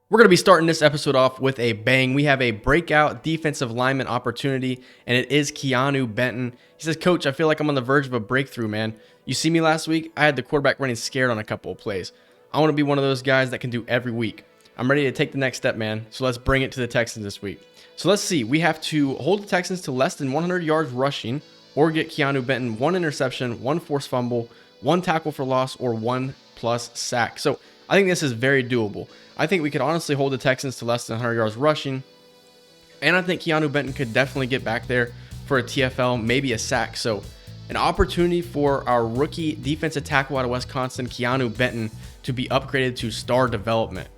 We're going to be starting this episode off with a bang. We have a breakout defensive lineman opportunity, and it is Keanu Benton. He says, Coach, I feel like I'm on the verge of a breakthrough, man. You see me last week? I had the quarterback running scared on a couple of plays. I want to be one of those guys that can do every week. I'm ready to take the next step, man. So let's bring it to the Texans this week. So let's see. We have to hold the Texans to less than 100 yards rushing or get Keanu Benton one interception, one forced fumble, one tackle for loss, or 1+ sack. So I think this is very doable. I think we could honestly hold the Texans to less than 100 yards rushing. And I think Keanu Benton could definitely get back there for a TFL, maybe a sack. So an opportunity for our rookie defensive tackle out of Wisconsin, Keanu Benton, to be upgraded to star development.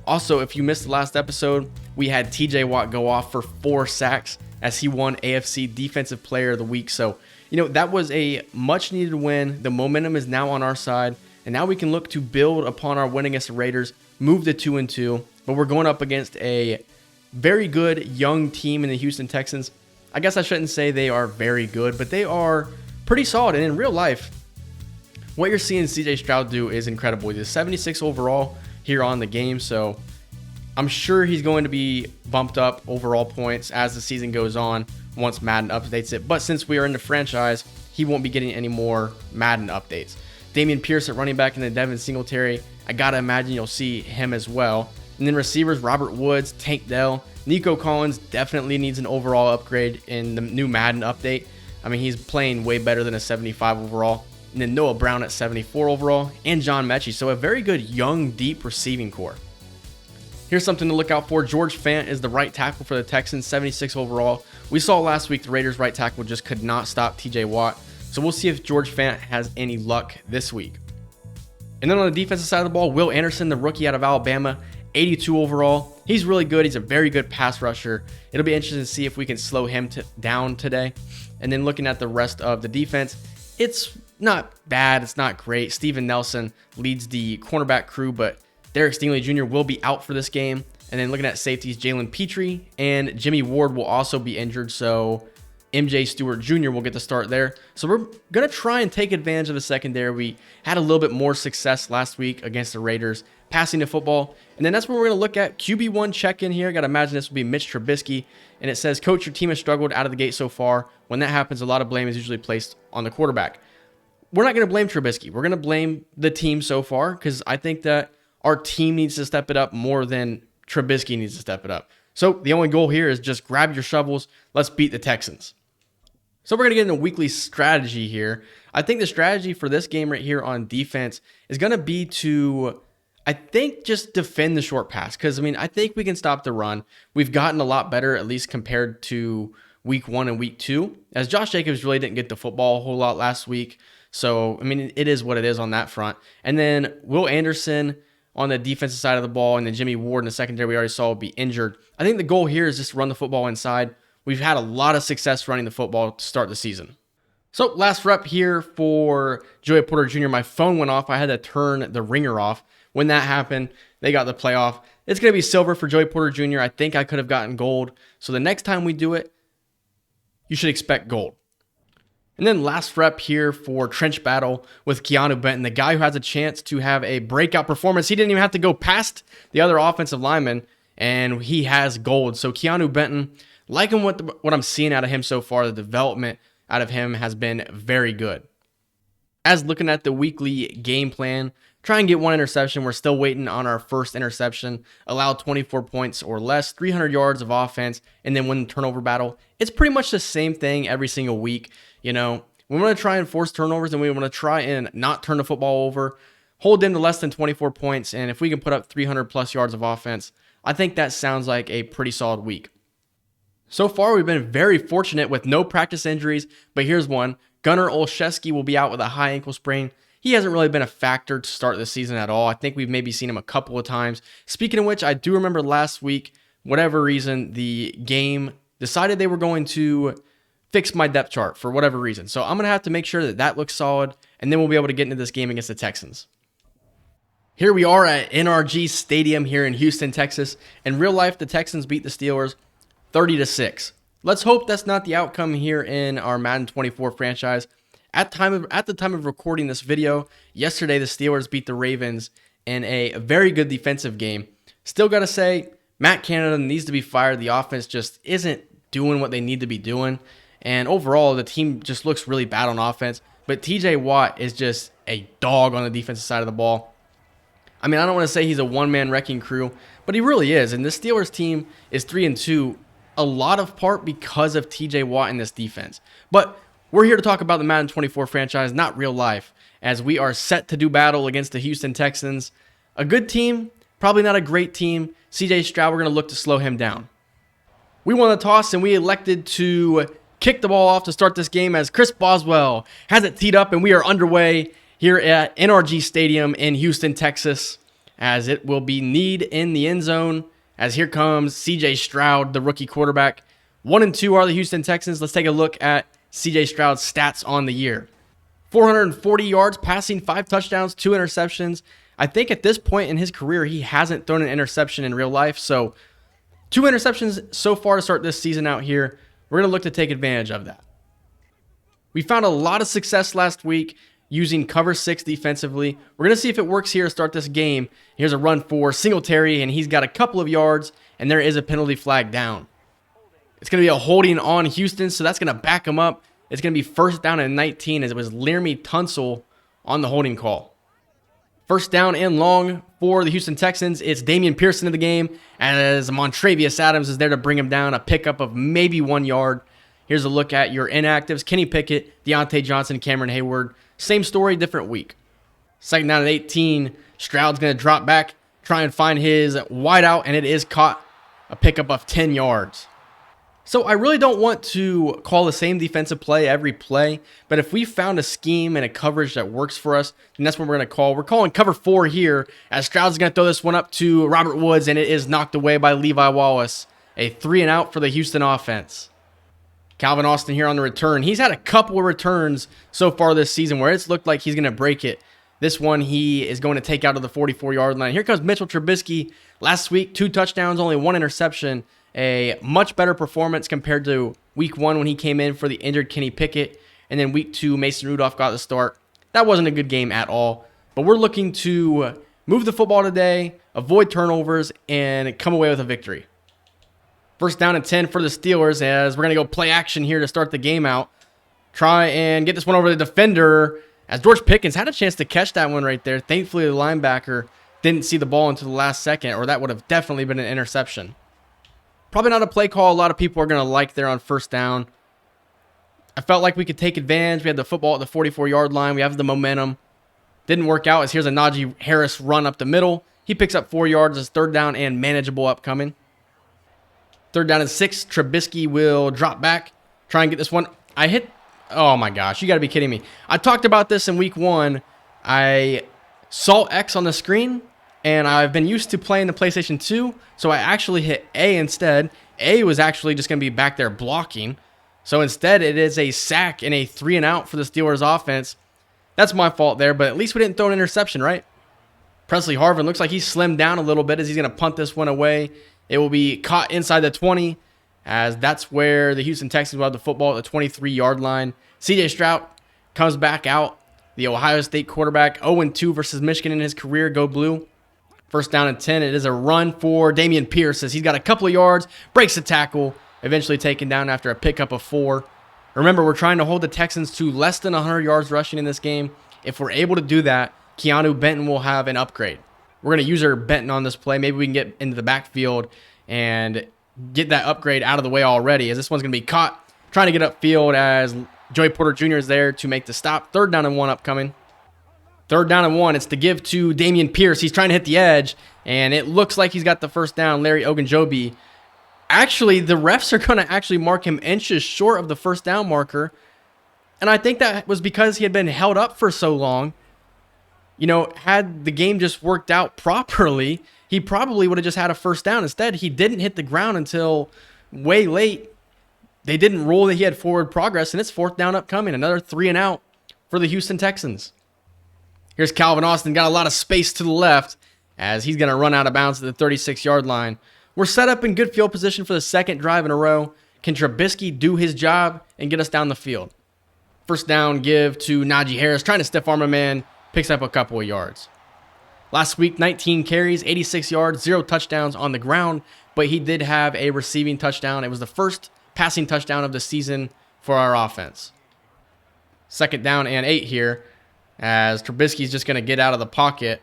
Also, if you missed the last episode, we had TJ Watt go off for 4 sacks as he won AFC Defensive Player of the Week. So, that was a much needed win. The momentum is now on our side. And now we can look to build upon our win against the Raiders, move to 2-2, but we're going up against a very good young team in the Houston Texans. I guess I shouldn't say they are very good, but they are pretty solid. And in real life, what you're seeing CJ Stroud do is incredible. He's 76 overall here on the game, so I'm sure he's going to be bumped up overall points as the season goes on once Madden updates it. But since we are in the franchise, he won't be getting any more Madden updates. Damian Pierce at running back and then Devin Singletary. I got to imagine you'll see him as well. And then receivers, Robert Woods, Tank Dell. Nico Collins definitely needs an overall upgrade in the new Madden update. I mean, he's playing way better than a 75 overall. And then Noah Brown at 74 overall. And John Mechie. So a very good young, deep receiving core. Here's something to look out for. George Fant is the right tackle for the Texans, 76 overall. We saw last week the Raiders' right tackle just could not stop TJ Watt. So we'll see if George Fant has any luck this week. And then on the defensive side of the ball, Will Anderson, the rookie out of Alabama, 82 overall. He's really good. He's a very good pass rusher. It'll be interesting to see if we can slow him down today. And then looking at the rest of the defense, it's not bad. It's not great. Steven Nelson leads the cornerback crew, but Derek Stingley Jr. will be out for this game. And then looking at safeties, Jalen Petrie and Jimmy Ward will also be injured. So MJ Stewart Jr. will get the start there. So we're going to try and take advantage of the secondary. We had a little bit more success last week against the Raiders, passing the football. And then that's where we're going to look at QB1 check-in here. I got to imagine this will be Mitch Trubisky. And it says, Coach, your team has struggled out of the gate so far. When that happens, a lot of blame is usually placed on the quarterback. We're not going to blame Trubisky. We're going to blame the team so far because I think that our team needs to step it up more than Trubisky needs to step it up. So the only goal here is just grab your shovels. Let's beat the Texans. So we're going to get into weekly strategy here. I think the strategy for this game right here on defense is going to be to, I think, just defend the short pass. Because, I think we can stop the run. We've gotten a lot better, at least compared to week 1 and week 2. As Josh Jacobs really didn't get the football a whole lot last week. So, it is what it is on that front. And then Will Anderson on the defensive side of the ball and then Jimmy Ward in the secondary we already saw will be injured. I think the goal here is just to run the football inside. We've had a lot of success running the football to start the season. So last rep here for Joey Porter Jr. My phone went off. I had to turn the ringer off. When that happened, they got the playoff. It's going to be silver for Joey Porter Jr. I think I could have gotten gold. So the next time we do it, you should expect gold. And then last rep here for Trench Battle with Keanu Benton, the guy who has a chance to have a breakout performance. He didn't even have to go past the other offensive lineman, and he has gold. So Keanu Benton, liking what I'm seeing out of him so far, the development out of him has been very good. As looking at the weekly game plan, try and get 1 interception. We're still waiting on our first interception. Allow 24 points or less, 300 yards of offense, and then win the turnover battle. It's pretty much the same thing every single week. We want to try and force turnovers, and we want to try and not turn the football over, hold them to less than 24 points, and if we can put up 300 plus yards of offense, I think that sounds like a pretty solid week. So far, we've been very fortunate with no practice injuries, but here's one. Gunnar Olszewski will be out with a high ankle sprain. He hasn't really been a factor to start the season at all. I think we've maybe seen him a couple of times. Speaking of which, I do remember last week, whatever reason, the game decided they were going to fix my depth chart for whatever reason. So I'm going to have to make sure that looks solid, and then we'll be able to get into this game against the Texans. Here we are at NRG Stadium here in Houston, Texas. In real life, the Texans beat the Steelers 30-6. Let's hope that's not the outcome here in our Madden 24 franchise. At the time of recording this video, yesterday the Steelers beat the Ravens in a very good defensive game, Still got to say, Matt Canada needs to be fired. The offense just isn't doing what they need to be doing. And overall, the team just looks really bad on offense. But TJ Watt is just a dog on the defensive side of the ball. I mean, I don't want to say he's a one-man wrecking crew, but he really is. And the Steelers team is 3-2, a lot of part because of TJ Watt in this defense. But we're here to talk about the Madden 24 franchise, not real life, as we are set to do battle against the Houston Texans. A good team, probably not a great team. CJ Stroud, we're going to look to slow him down. We won the toss, and we elected to kick the ball off to start this game as Chris Boswell has it teed up, and we are underway here at NRG Stadium in Houston, Texas, as it will be need in the end zone, as here comes CJ Stroud, the rookie quarterback. 1-2 are the Houston Texans. Let's take a look at CJ Stroud's stats on the year. 440 yards passing, 5 touchdowns, 2 interceptions. I think at this point in his career, he hasn't thrown an interception in real life. So 2 interceptions so far to start this season out here. We're going to look to take advantage of that. We found a lot of success last week using cover 6 defensively. We're going to see if it works here to start this game. Here's a run for Singletary, and he's got a couple of yards, and there is a penalty flag down. It's going to be a holding on Houston, so that's going to back him up. It's going to be first down and 19 as it was Laramie Tunsil on the holding call. First down and long for the Houston Texans. It's Damian Pearson in the game as Montravius Adams is there to bring him down, a pickup of maybe 1 yard. Here's a look at your inactives. Kenny Pickett, Deontay Johnson, Cameron Hayward. Same story, different week. Second down and 18. Stroud's going to drop back, try and find his wideout, and it is caught. A pickup of 10 yards. So I really don't want to call the same defensive play every play, but if we found a scheme and a coverage that works for us, then that's what we're going to call. We're calling cover 4 here, as Stroud's going to throw this one up to Robert Woods, and it is knocked away by Levi Wallace. A 3-and-out for the Houston offense. Calvin Austin here on the return. He's had a couple of returns so far this season where it's looked like he's going to break it. This one he is going to take out to the 44-yard line. Here comes Mitchell Trubisky. Last week, 2 touchdowns, only 1 interception. A much better performance compared to week 1 when he came in for the injured Kenny Pickett. And then week 2, Mason Rudolph got the start. That wasn't a good game at all. But we're looking to move the football today, avoid turnovers, and come away with a victory. First down and 10 for the Steelers as we're going to go play action here to start the game out. Try and get this one over the defender as George Pickens had a chance to catch that one right there. Thankfully, the linebacker didn't see the ball until the last second, or that would have definitely been an interception. Probably not a play call a lot of people are going to like there on first down. I felt like we could take advantage. We had the football at the 44-yard line. We have the momentum. Didn't work out as here's a Najee Harris run up the middle. He picks up 4 yards as third down and manageable upcoming. Third down and 6. Trubisky will drop back. Try and get this one. Oh my gosh, you got to be kidding me. I talked about this in week 1. I saw X on the screen, and I've been used to playing the PlayStation 2, so I actually hit A instead. A was actually just going to be back there blocking. So instead, it is a sack and a 3-and-out for the Steelers offense. That's my fault there, but at least we didn't throw an interception, right? Presley Harvin looks like he's slimmed down a little bit as he's going to punt this one away. It will be caught inside the 20, as that's where the Houston Texans will have the football at the 23-yard line. CJ Stroud comes back out. The Ohio State quarterback, 0-2 versus Michigan in his career. Go Blue. First down and 10. It is a run for Damian Pierce as he's got a couple of yards, breaks the tackle, eventually taken down after a pickup of 4. Remember, we're trying to hold the Texans to less than 100 yards rushing in this game. If we're able to do that, Keanu Benton will have an upgrade. We're going to use our Benton on this play. Maybe we can get into the backfield and get that upgrade out of the way already, as this one's going to be caught. Trying to get upfield as Joey Porter Jr. is there to make the stop. Third down and 1 upcoming. Third down and 1. It's to give to Damian Pierce. He's trying to hit the edge, and it looks like he's got the first down. Larry Ogunjobi. Actually, the refs are going to actually mark him inches short of the first down marker, and I think that was because he had been held up for so long. You know, had the game just worked out properly, he probably would have just had a first down. Instead, he didn't hit the ground until way late. They didn't rule that he had forward progress, and it's fourth down upcoming. Another 3-and-out for the Houston Texans. Here's Calvin Austin. Got a lot of space to the left as he's going to run out of bounds at the 36-yard line. We're set up in good field position for the second drive in a row. Can Trubisky do his job and get us down the field? First down, give to Najee Harris. Trying to stiff arm a man. Picks up a couple of yards. Last week, 19 carries, 86 yards, 0 touchdowns on the ground, but he did have a receiving touchdown. It was the first passing touchdown of the season for our offense. 2nd down and 8 here, as Trubisky's just going to get out of the pocket.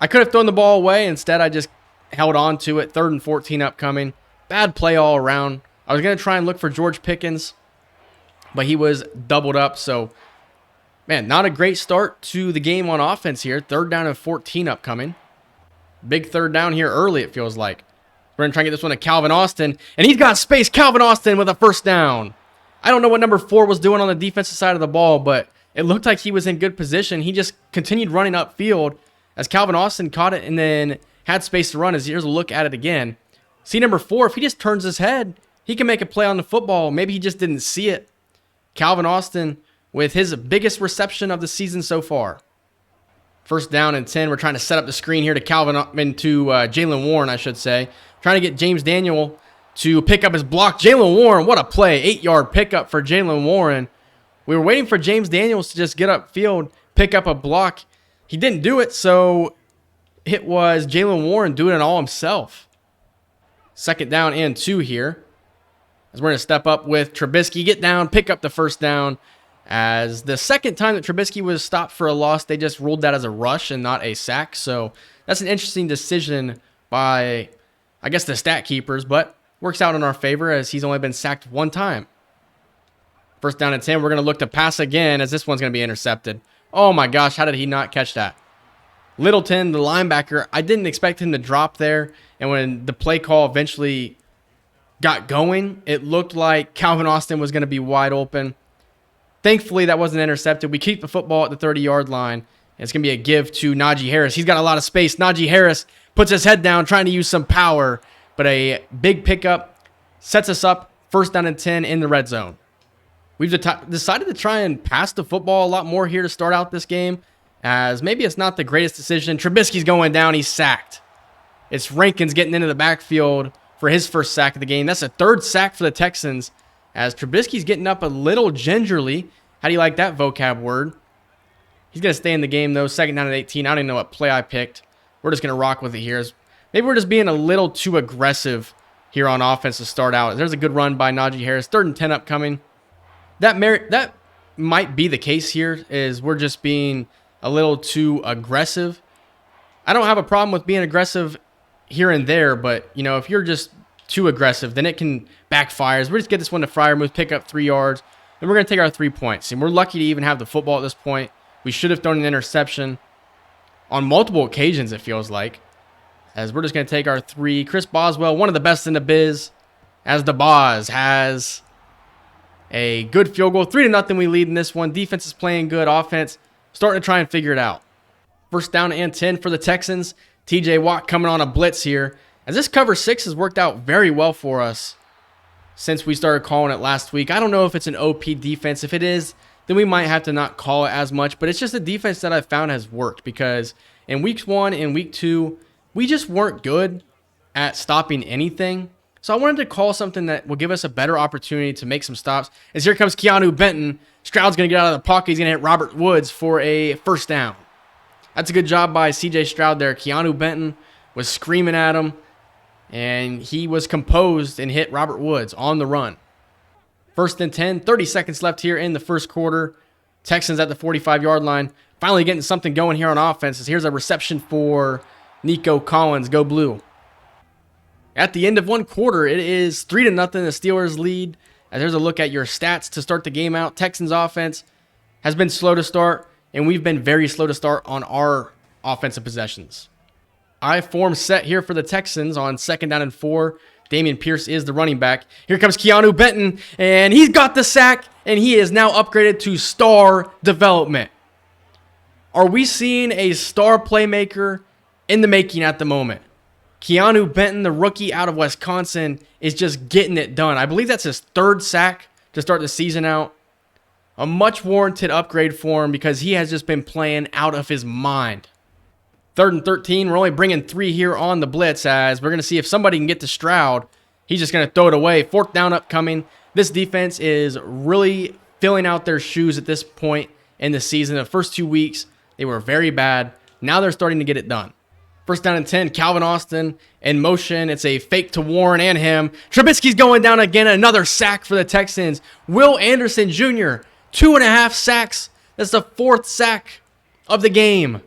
I could have thrown the ball away. Instead, I just held on to it. 3rd and 14 upcoming. Bad play all around. I was going to try and look for George Pickens, but he was doubled up. So, man, not a great start to the game on offense here. 3rd down and 14 upcoming. Big 3rd down here early, it feels like. We're going to try and get this one to Calvin Austin, and he's got space. Calvin Austin with a 1st down. I don't know what number 4 was doing on the defensive side of the ball, but it looked like he was in good position. He just continued running upfield as Calvin Austin caught it and then had space to run. As here's a look at it again. See number 4, if he just turns his head, he can make a play on the football. Maybe he just didn't see it. Calvin Austin with his biggest reception of the season so far. 1st down and 10. We're trying to set up the screen here to Jaylen Warren, I should say. Trying to get James Daniel to pick up his block. Jaylen Warren, what a play. 8-yard pickup for Jaylen Warren. We were waiting for James Daniels to just get upfield, pick up a block. He didn't do it, so it was Jaylen Warren doing it all himself. 2nd down and 2 here. As we're going to step up with Trubisky, get down, pick up the 1st down. As the 2nd time that Trubisky was stopped for a loss, they just ruled that as a rush and not a sack. So that's an interesting decision by, I guess, the stat keepers, but works out in our favor as he's only been sacked 1 time. 1st down and 10. We're going to look to pass again as this one's going to be intercepted. Oh my gosh, how did he not catch that? Littleton, the linebacker, I didn't expect him to drop there. And when the play call eventually got going, it looked like Calvin Austin was going to be wide open. Thankfully, that wasn't intercepted. We keep the football at the 30-yard line. It's going to be a give to Najee Harris. He's got a lot of space. Najee Harris puts his head down, trying to use some power. But a big pickup sets us up 1st down and 10 in the red zone. We've decided to try and pass the football a lot more here to start out this game, as maybe it's not the greatest decision. Trubisky's going down. He's sacked. It's Rankins getting into the backfield for his 1st sack of the game. That's a 3rd sack for the Texans, as Trubisky's getting up a little gingerly. How do you like that vocab word? He's going to stay in the game, though. 2nd down and 18. I don't even know what play I picked. We're just going to rock with it here. Maybe we're just being a little too aggressive here on offense to start out. There's a good run by Najee Harris. 3rd and 10 upcoming. That might be the case here, is we're just being a little too aggressive. I don't have a problem with being aggressive here and there, but, you know, if you're just too aggressive, then it can backfire. We're just get this one to Freiermuth, pick up 3 yards, and we're going to take our 3 points. And we're lucky to even have the football at this point. We should have thrown an interception on multiple occasions, it feels like, as we're just going to take our 3. Chris Boswell, one of the best in the biz, as the Boz has a good field goal. 3-0 we lead in this one. Defense is playing good. Offense starting to try and figure it out. 1st down and 10 for the Texans. TJ Watt coming on a blitz here, as this cover 6 has worked out very well for us since we started calling it last week. I don't know if it's an OP defense. If it is, then we might have to not call it as much. But it's just a defense that I've found has worked, because in weeks 1 and week 2, we just weren't good at stopping anything. So I wanted to call something that will give us a better opportunity to make some stops. As here comes Keanu Benton. Stroud's going to get out of the pocket. He's going to hit Robert Woods for a 1st down. That's a good job by C.J. Stroud there. Keanu Benton was screaming at him, and he was composed and hit Robert Woods on the run. 1st and 10, 30 seconds left here in the 1st quarter. Texans at the 45-yard line. Finally getting something going here on offense. Here's a reception for Nico Collins. Go blue. At the end of 1 quarter, it is 3-0. The Steelers lead. As there's a look at your stats to start the game out. Texans offense has been slow to start, and we've been very slow to start on our offensive possessions. I form set here for the Texans on 2nd down and 4. Dameon Pierce is the running back. Here comes Keanu Benton, and he's got the sack, and he is now upgraded to star development. Are we seeing a star playmaker in the making at the moment? Keanu Benton, the rookie out of Wisconsin, is just getting it done. I believe that's his 3rd sack to start the season out. A much warranted upgrade for him, because he has just been playing out of his mind. 3rd and 13. We're only bringing 3 here on the blitz, as we're going to see if somebody can get to Stroud. He's just going to throw it away. 4th down upcoming. This defense is really filling out their shoes at this point in the season. The first 2 weeks, they were very bad. Now they're starting to get it done. First down and 10, Calvin Austin in motion. It's a fake to Warren and him. Trubisky's going down again. Another sack for the Texans. Will Anderson Jr., 2.5 sacks. That's the 4th sack of the game.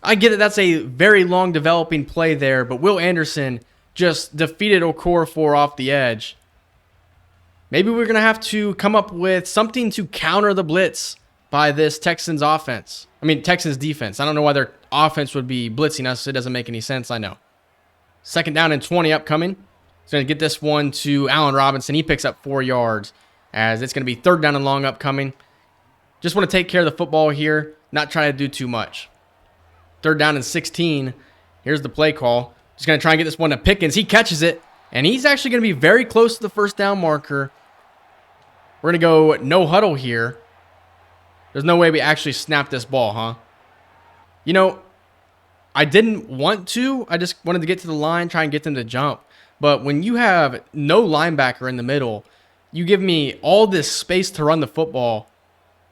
I get it. That's a very long developing play there, but Will Anderson just defeated Okorafor off the edge. Maybe we're going to have to come up with something to counter the blitz by this Texans defense. I don't know why their offense would be blitzing us. It doesn't make any sense, I know. Second down and 20 upcoming. He's going to get this one to Allen Robinson. He picks up 4 yards as it's going to be third down and long upcoming. Just want to take care of the football here, not try to do too much. Third down and 16. Here's the play call. Just going to try and get this one to Pickens. He catches it, and he's actually going to be very close to the first down marker. We're going to go no huddle here. There's no way we actually snap this ball, huh? You know, I didn't want to. I just wanted to get to the line, try and get them to jump. But when you have no linebacker in the middle, you give me all this space to run the football.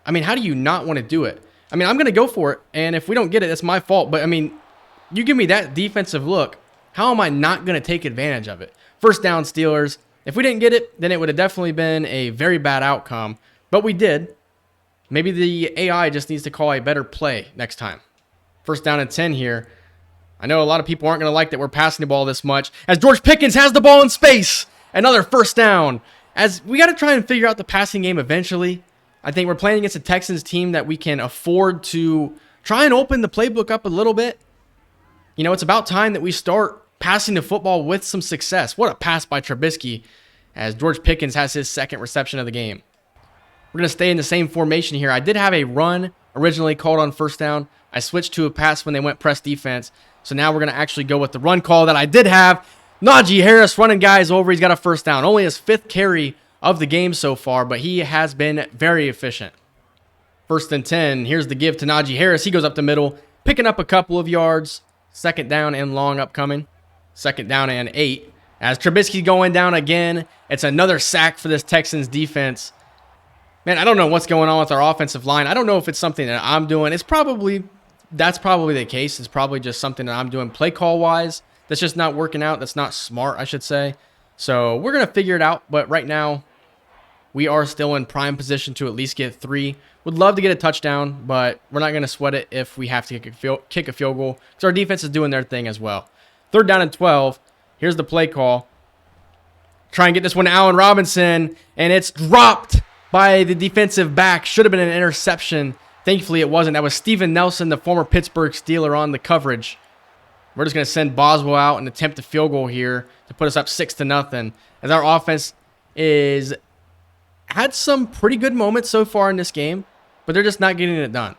I mean, how do you not want to do it? I mean, I'm going to go for it, and if we don't get it, it's my fault. But, I mean, you give me that defensive look, how am I not going to take advantage of it? First down, Steelers. If we didn't get it, then it would have definitely been a very bad outcome. But we did. Maybe the AI just needs to call a better play next time. First down and 10 here. I know a lot of people aren't going to like that we're passing the ball this much. As George Pickens has the ball in space. Another first down. As we got to try and figure out the passing game eventually. I think we're playing against a Texans team that we can afford to try and open the playbook up a little bit. You know, it's about time that we start passing the football with some success. What a pass by Trubisky as George Pickens has his second reception of the game. We're going to stay in the same formation here. I did have a run originally called on first down. I switched to a pass when they went press defense. So now we're going to actually go with the run call that I did have. Najee Harris running guys over. He's got a first down. Only his 5th carry of the game so far, but he has been very efficient. First and 10. Here's the give to Najee Harris. He goes up the middle, picking up a couple of yards. Second down and long upcoming. Second down and 8. As Trubisky's going down again, it's another sack for this Texans defense. Man, I don't know what's going on with our offensive line. I don't know if it's something that I'm doing. That's probably the case. It's probably just something that I'm doing play call wise. That's just not working out. That's not smart, I should say. So we're going to figure it out. But right now, we are still in prime position to at least get 3. Would love to get a touchdown, but we're not going to sweat it if we have to kick a field goal. Because our defense is doing their thing as well. Third down and 12. Here's the play call. Try and get this one to Allen Robinson. And it's dropped by the defensive back. Should have been an interception. Thankfully, it wasn't. That was Steven Nelson, the former Pittsburgh Steeler, on the coverage. We're just going to send Boswell out and attempt a field goal here to put us up 6-0. As our offense had some pretty good moments so far in this game, but they're just not getting it done.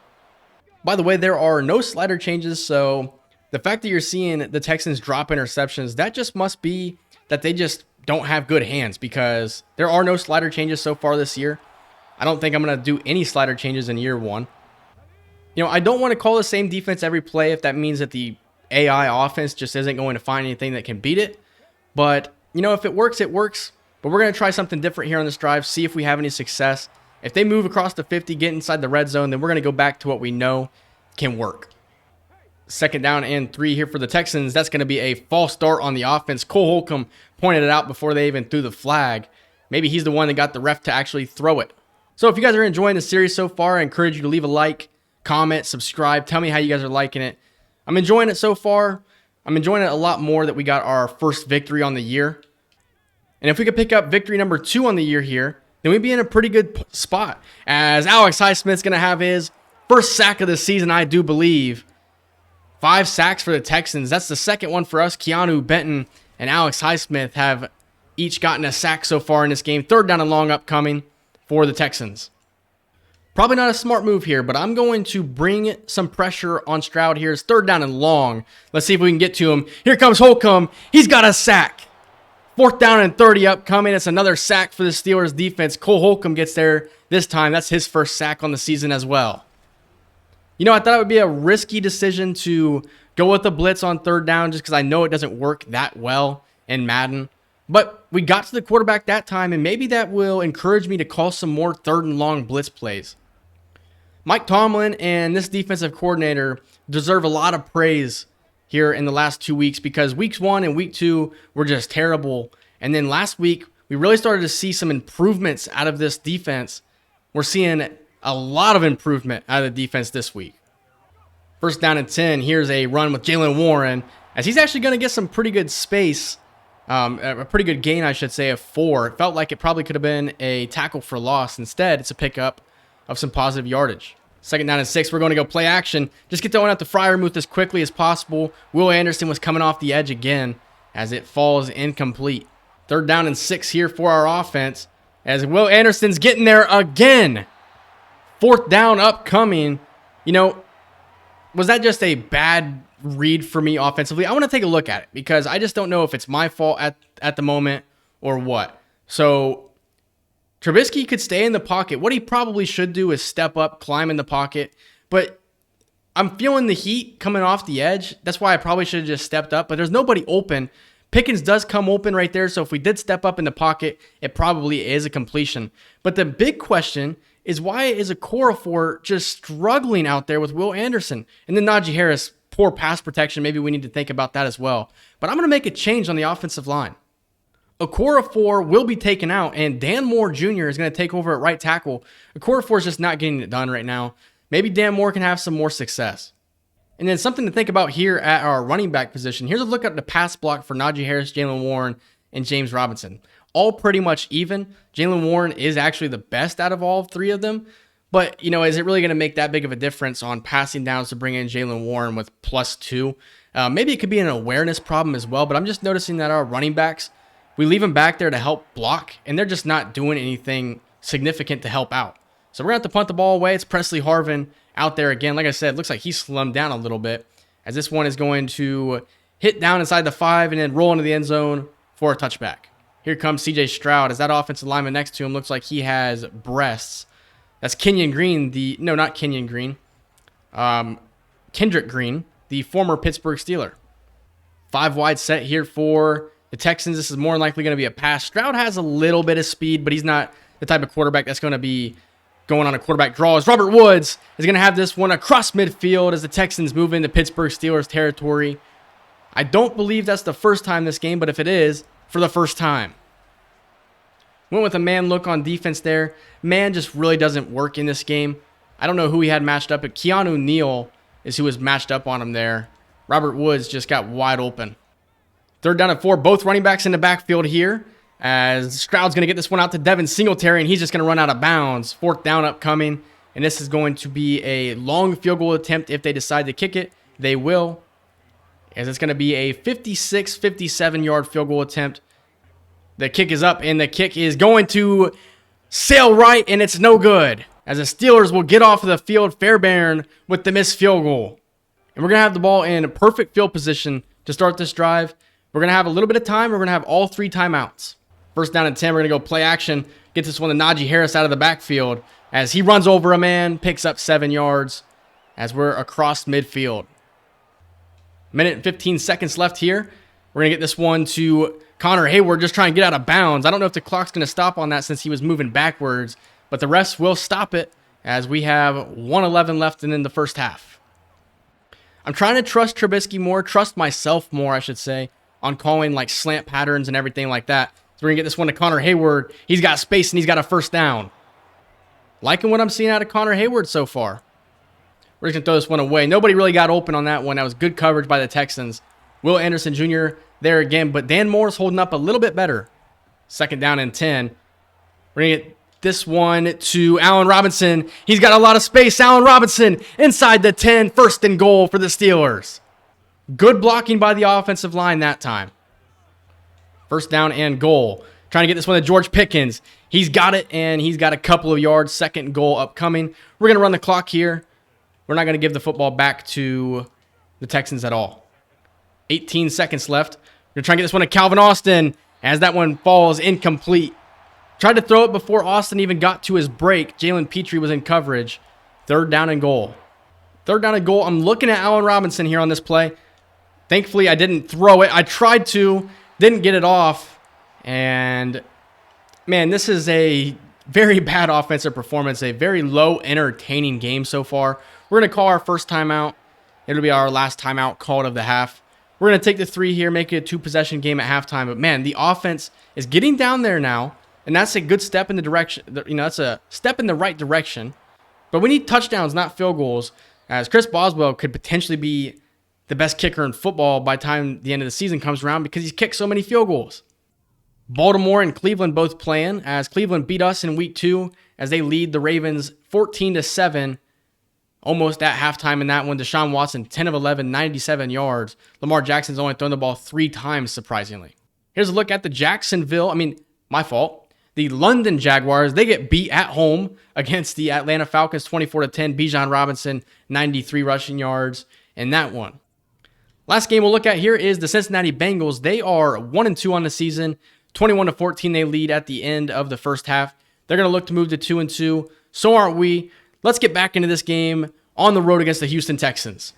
By the way, there are no slider changes, so the fact that you're seeing the Texans drop interceptions, that just must be that they just don't have good hands, because there are no slider changes so far this year. I don't think I'm going to do any slider changes in year 1. You know, I don't want to call the same defense every play if that means that the AI offense just isn't going to find anything that can beat it. But, you know, if it works, it works. But we're going to try something different here on this drive, see if we have any success. If they move across the 50, get inside the red zone, then we're going to go back to what we know can work. Second down and 3 here for the Texans. That's going to be a false start on the offense. Cole Holcomb pointed it out before they even threw the flag. Maybe he's the one that got the ref to actually throw it. So if you guys are enjoying the series so far, I encourage you to leave a like, comment, subscribe. Tell me how you guys are liking it. I'm enjoying it so far. I'm enjoying it a lot more that we got our first victory on the year. And if we could pick up victory number 2 on the year here, then we'd be in a pretty good spot. As Alex Highsmith's going to have his first sack of the season, I do believe. 5 sacks for the Texans. That's the second one for us. Keanu Benton and Alex Highsmith have each gotten a sack so far in this game. Third down and long upcoming for the Texans. Probably not a smart move here, but I'm going to bring some pressure on Stroud here. It's third down and long. Let's see if we can get to him. Here comes Holcomb. He's got a sack. Fourth down and 30 upcoming. It's another sack for the Steelers defense. Cole Holcomb gets there this time. That's his first sack on the season as well. You know, I thought it would be a risky decision to go with the blitz on third down just because I know it doesn't work that well in Madden. But we got to the quarterback that time, and maybe that will encourage me to call some more third and long blitz plays. Mike Tomlin and this defensive coordinator deserve a lot of praise here in the last 2 weeks, because weeks 1 and week 2 were just terrible. And then last week, we really started to see some improvements out of this defense. We're seeing a lot of improvement out of the defense this week. First down and 10. Here's a run with Jaylen Warren, as he's actually going to get some pretty good space. A pretty good gain, I should say, of 4. It felt like it probably could have been a tackle for loss. Instead, it's a pickup of some positive yardage. Second down and 6. We're going to go play action. Just get throwing out the Freiermuth as quickly as possible. Will Anderson was coming off the edge again as it falls incomplete. Third down and 6 here for our offense, as Will Anderson's getting there again. Fourth down upcoming. Was that just a bad read for me offensively? I want to take a look at it, because I just don't know if it's my fault at the moment or what. So Trubisky could stay in the pocket. What he probably should do is step up, climb in the pocket. But I'm feeling the heat coming off the edge. That's why I probably should have just stepped up. But there's nobody open. Pickens does come open right there, so if we did step up in the pocket, it probably is a completion. But the big question is, why is Okorafor just struggling out there with Will Anderson? And then Najee Harris, poor pass protection. Maybe we need to think about that as well. But I'm going to make a change on the offensive line. Okorafor will be taken out, and Dan Moore Jr. is going to take over at right tackle. Okorafor is just not getting it done right now. Maybe Dan Moore can have some more success. And then something to think about here at our running back position. Here's a look at the pass block for Najee Harris, Jaylen Warren, and James Robinson. All pretty much even. Jaylen Warren is actually the best out of all 3 of them. But, is it really going to make that big of a difference on passing downs to bring in Jaylen Warren with +2? Maybe it could be an awareness problem as well, but I'm just noticing that our running backs, we leave them back there to help block, and they're just not doing anything significant to help out. So we're going to have to punt the ball away. It's Presley Harvin out there again. Like I said, it looks like he slimmed down a little bit, as this one is going to hit down inside the 5 and then roll into the end zone for a touchback. Here comes C.J. Stroud, as that offensive lineman next to him looks like he has breasts. That's Kenyon Green, not Kenyon Green. Kendrick Green, the former Pittsburgh Steeler. 5 wide set here for the Texans. This is more than likely going to be a pass. Stroud has a little bit of speed, but he's not the type of quarterback that's going to be going on a quarterback draw. As Robert Woods is going to have this one across midfield as the Texans move into Pittsburgh Steelers territory. I don't believe that's the first time this game, but if it is, for the first time. Went with a man look on defense there. Man just really doesn't work in this game. I don't know who he had matched up, but Keanu Neal is who was matched up on him there. Robert Woods just got wide open. Third down and 4, both running backs in the backfield here, as Stroud's going to get this one out to Devin Singletary, and he's just going to run out of bounds. Fourth down upcoming, and this is going to be a long field goal attempt. If they decide to kick it, they will, as it's going to be a 56, 57-yard field goal attempt. The kick is up, and the kick is going to sail right, and it's no good, as the Steelers will get off of the field. Fairbairn with the missed field goal. And we're going to have the ball in a perfect field position to start this drive. We're going to have a little bit of time. We're going to have all 3 timeouts. First down and 10, we're going to go play action. Get this one to Najee Harris out of the backfield as he runs over a man, picks up 7 yards as we're across midfield. Minute and 15 seconds left here. We're going to get this one to Connor Hayward, just trying to get out of bounds. I don't know if the clock's going to stop on that since he was moving backwards, but the refs will stop it as we have 1:11 left in the first half. I'm trying to trust Trubisky more, trust myself more, I should say, on calling like slant patterns and everything like that. So we're going to get this one to Connor Hayward. He's got space and he's got a first down. Liking what I'm seeing out of Connor Hayward so far. We're just going to throw this one away. Nobody really got open on that one. That was good coverage by the Texans. Will Anderson Jr. there again, but Dan Moore's holding up a little bit better. Second down and 10. We're going to get this one to Allen Robinson. He's got a lot of space. Allen Robinson inside the 10. First and goal for the Steelers. Good blocking by the offensive line that time. First down and goal. Trying to get this one to George Pickens. He's got it, and he's got a couple of yards. Second goal upcoming. We're going to run the clock here. We're not going to give the football back to the Texans at all. 18 seconds left. We're going to try and get this one to Calvin Austin as that one falls incomplete. Tried to throw it before Austin even got to his break. Jalen Petrie was in coverage. Third down and goal. Third down and goal. I'm looking at Allen Robinson here on this play. Thankfully, I didn't throw it. I tried to, didn't get it off. And, man, this is a Very bad offensive performance, a very low entertaining game so far. We're going to call our first timeout. It'll be our last timeout called of the half. We're going to take the 3 here, make it a 2-possession game at halftime. But man, the offense is getting down there now, and that's a good step in the direction. That's a step in the right direction. But we need touchdowns, not field goals, as Chris Boswell could potentially be the best kicker in football by the time the end of the season comes around because he's kicked so many field goals. Baltimore and Cleveland both playing, as Cleveland beat us in week 2 as they lead the Ravens 14-7, almost at halftime in that one. Deshaun Watson, 10 of 11, 97 yards. Lamar Jackson's only thrown the ball 3 times, surprisingly. Here's a look at the my fault. The London Jaguars, they get beat at home against the Atlanta Falcons 24-10. Bijan Robinson, 93 rushing yards in that one. Last game we'll look at here is the Cincinnati Bengals. They are 1-2 on the season. 21-14 they lead at the end of the first half. They're going to look to move to 2-2. So aren't we. Let's get back into this game on the road against the Houston Texans.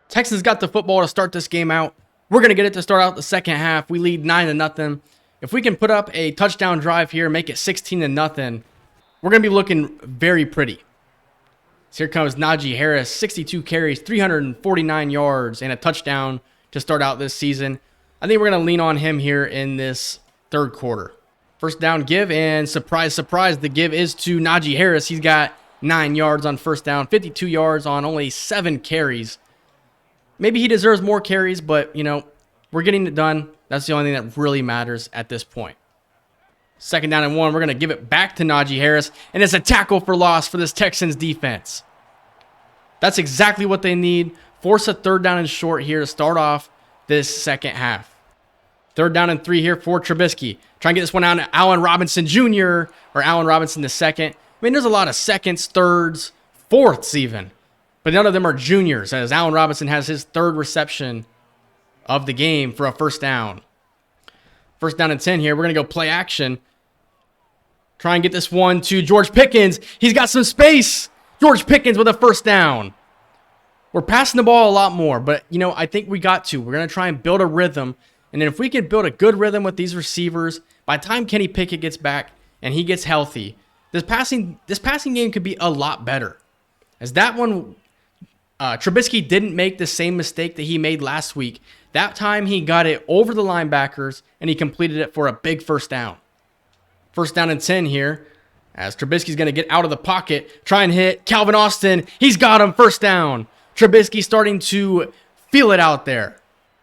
Texans got the football to start this game out. We're going to get it to start out the second half. We lead 9-0. If we can put up a touchdown drive here, make it 16-0, we're going to be looking very pretty. So here comes Najee Harris, 62 carries, 349 yards, and a touchdown to start out this season. I think we're going to lean on him here in this third quarter. First down give, and surprise, surprise, the give is to Najee Harris. He's got 9 yards on first down, 52 yards on only 7 carries. Maybe he deserves more carries, but, we're getting it done. That's the only thing that really matters at this point. Second down and 1, we're going to give it back to Najee Harris, and it's a tackle for loss for this Texans defense. That's exactly what they need. Force a third down and short here to start off this second half. Third down and 3 here for Trubisky. Try and get this one out to Allen Robinson Jr. or Allen Robinson II. There's a lot of seconds, thirds, fourths even. But none of them are juniors, as Allen Robinson has his 3rd reception of the game for a first down. First down and 10 here. We're going to go play action. Try and get this one to George Pickens. He's got some space. George Pickens with a first down. We're passing the ball a lot more, but, I think we got to. We're going to try and build a rhythm. And then if we can build a good rhythm with these receivers, by the time Kenny Pickett gets back and he gets healthy, this passing game could be a lot better. As that one, Trubisky didn't make the same mistake that he made last week. That time he got it over the linebackers and he completed it for a big first down. First down and 10 here, as Trubisky's going to get out of the pocket, try and hit Calvin Austin. He's got him, first down. Trubisky starting to feel it out there.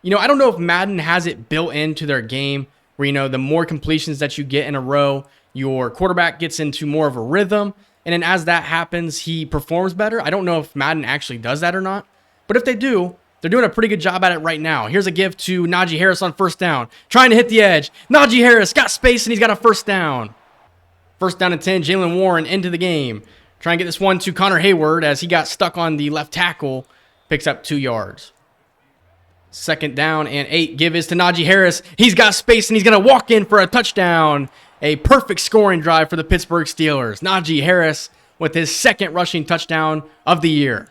I don't know if Madden has it built into their game where, the more completions that you get in a row, your quarterback gets into more of a rhythm. And then as that happens, he performs better. I don't know if Madden actually does that or not. But if they do, they're doing a pretty good job at it right now. Here's a give to Najee Harris on first down. Trying to hit the edge. Najee Harris got space and he's got a first down. First down and 10, Jaylen Warren into the game. Try and get this one to Connor Hayward as he got stuck on the left tackle. Picks up 2 yards. Second down and 8. Give is to Najee Harris. He's got space and he's going to walk in for a touchdown. A perfect scoring drive for the Pittsburgh Steelers. Najee Harris with his 2nd rushing touchdown of the year.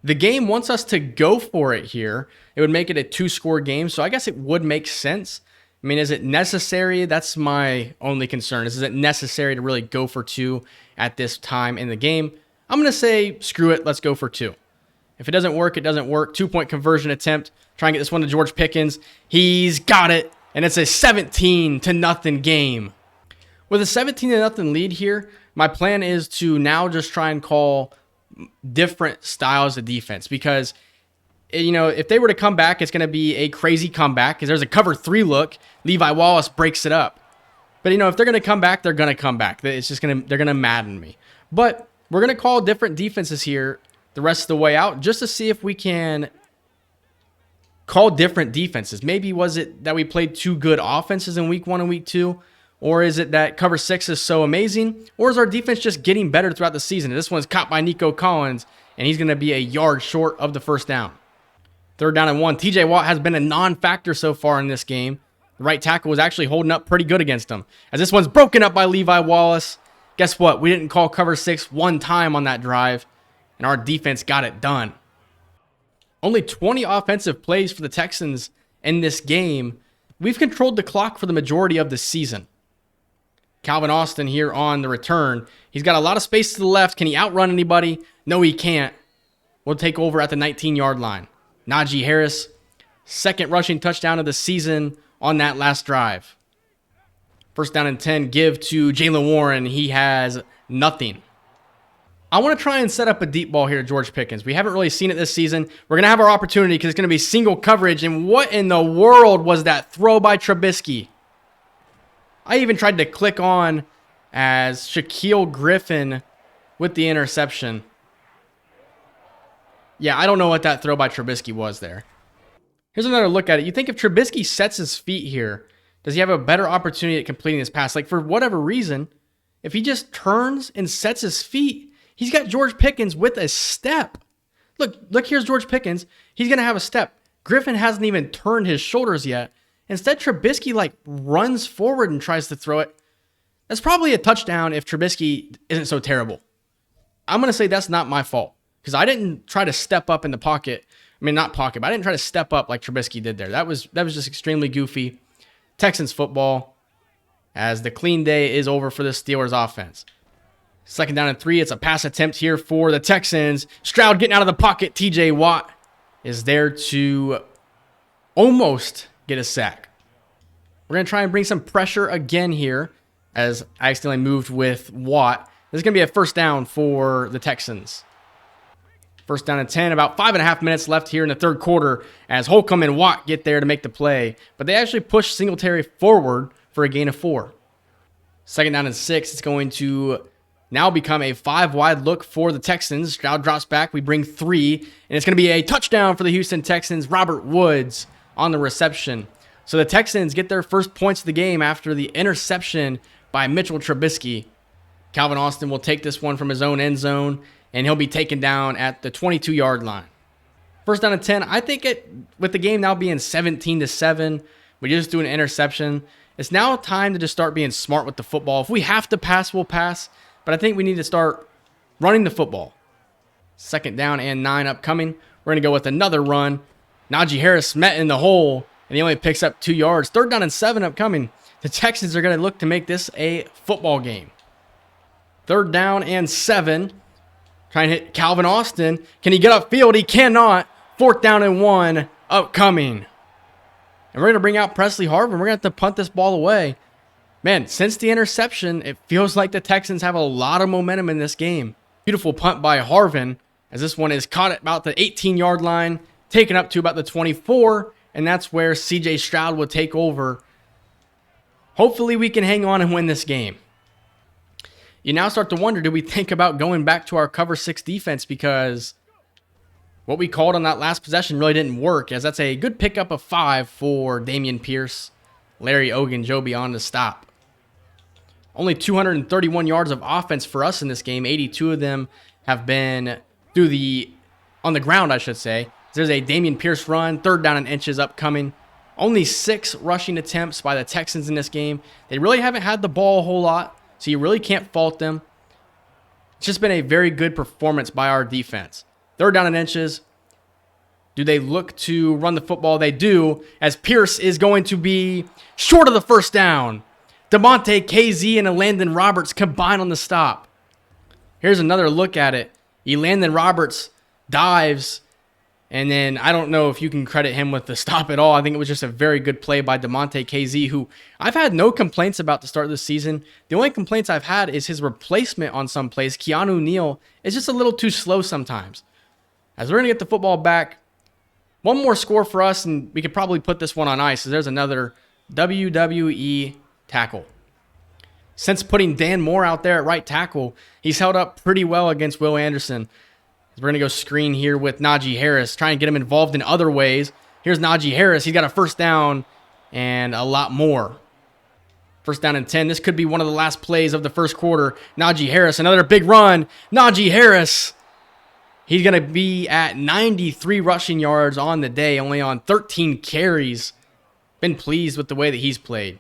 The game wants us to go for it here. It would make it a 2-score game, so I guess it would make sense. Is it necessary? That's my only concern. Is it necessary to really go for 2 at this time in the game? I'm going to say, screw it, let's go for 2. If it doesn't work, it doesn't work. 2-point conversion attempt. Try and get this one to George Pickens. He's got it, and it's a 17-0 game. With a 17-0 lead here, my plan is to now just try and call different styles of defense because, if they were to come back, it's going to be a crazy comeback because there's a cover 3 look. Levi Wallace breaks it up. But, if they're going to come back, they're going to come back. They're going to Madden me. But we're going to call different defenses here the rest of the way out just to see if we can call different defenses. Maybe was it that we played 2 good offenses in week 1 and week 2? Or is it that cover 6 is so amazing? Or is our defense just getting better throughout the season? This one's caught by Nico Collins, and he's going to be a yard short of the first down. Third down and 1. TJ Watt has been a non-factor so far in this game. The right tackle was actually holding up pretty good against him. As this one's broken up by Levi Wallace. Guess what? We didn't call cover 6 one time on that drive, and our defense got it done. Only 20 offensive plays for the Texans in this game. We've controlled the clock for the majority of the season. Calvin Austin here on the return. He's got a lot of space to the left. Can he outrun anybody? No, he can't. We'll take over at the 19-yard line. Najee Harris, second rushing touchdown of the season on that last drive. First down and 10, give to Jaylen Warren. He has nothing. I want to try and set up a deep ball here to George Pickens. We haven't really seen it this season. We're going to have our opportunity because it's going to be single coverage. And what in the world was that throw by Trubisky? I even tried to click on as Shaquille Griffin with the interception. Yeah, I don't know what that throw by Trubisky was there. Here's another look at it. You think if Trubisky sets his feet here, does he have a better opportunity at completing this pass? Like, for whatever reason, if he just turns and sets his feet, he's got George Pickens with a step. Look, here's George Pickens. He's going to have a step. Griffin hasn't even turned his shoulders yet. Instead, Trubisky, runs forward and tries to throw it. That's probably a touchdown if Trubisky isn't so terrible. I'm going to say that's not my fault because I didn't try to step up in the pocket. I mean, not pocket, but I didn't try to step up like Trubisky did there. That was just extremely goofy. Texans football as the clean day is over for the Steelers offense. Second down and 3. It's a pass attempt here for the Texans. Stroud getting out of the pocket. TJ Watt is there to almost get a sack. We're going to try and bring some pressure again here as I accidentally moved with Watt. This is going to be a first down for the Texans. First down and 10, about 5.5 minutes left here in the third quarter as Holcomb and Watt get there to make the play. But they actually push Singletary forward for a gain of 4. Second down and 6, it's going to now become a 5-wide look for the Texans. Stroud drops back, we bring 3, and it's going to be a touchdown for the Houston Texans. Robert Woods on the reception. So the Texans get their first points of the game after the interception by Mitchell Trubisky. Calvin Austin will take this one from his own end zone, and he'll be taken down at the 22-yard line. First down and 10. I think with the game now being 17-7, we just do an interception. It's now time to just start being smart with the football. If we have to pass, we'll pass. But I think we need to start running the football. Second down and 9 upcoming. We're going to go with another run. Najee Harris met in the hole, and he only picks up 2 yards. Third down and 7 upcoming. The Texans are going to look to make this a football game. Third down and 7. Trying to hit Calvin Austin. Can he get upfield? He cannot. Fourth down and 1 upcoming. And we're going to bring out Presley Harvin. We're going to have to punt this ball away. Man, since the interception, it feels like the Texans have a lot of momentum in this game. Beautiful punt by Harvin as this one is caught at about the 18-yard line, taken up to about the 24, and that's where CJ Stroud will take over. Hopefully we can hang on and win this game. You now start to wonder, do we think about going back to our cover 6 defense because what we called on that last possession really didn't work, as that's a good pickup of 5 for Dameon Pierce, Larry Ogunjobi on the stop. Only 231 yards of offense for us in this game. 82 of them have been on the ground, I should say. There's a Dameon Pierce run, third down and inches upcoming. Only 6 rushing attempts by the Texans in this game. They really haven't had the ball a whole lot, so you really can't fault them. It's just been a very good performance by our defense. Third down and inches. Do they look to run the football? They do, as Pierce is going to be short of the first down. DeMonte KZ and Elandon Roberts combine on the stop. Here's another look at it. Elandon Roberts dives, and then I don't know if you can credit him with the stop at all. I think it was just a very good play by DeMonte KZ, who I've had no complaints about the start of the season. The only complaints I've had is his replacement on some plays. Keanu Neal is just a little too slow sometimes. As we're going to get the football back, one more score for us, and we could probably put this one on ice, as there's another WWE tackle. Since putting Dan Moore out there at right tackle, he's held up pretty well against Will Anderson. We're going to go screen here with Najee Harris, try and get him involved in other ways. Here's Najee Harris. He's got a first down and a lot more. First down and 10. This could be one of the last plays of the first quarter. Najee Harris, another big run. Najee Harris. He's going to be at 93 rushing yards on the day, only on 13 carries. Been pleased with the way that he's played.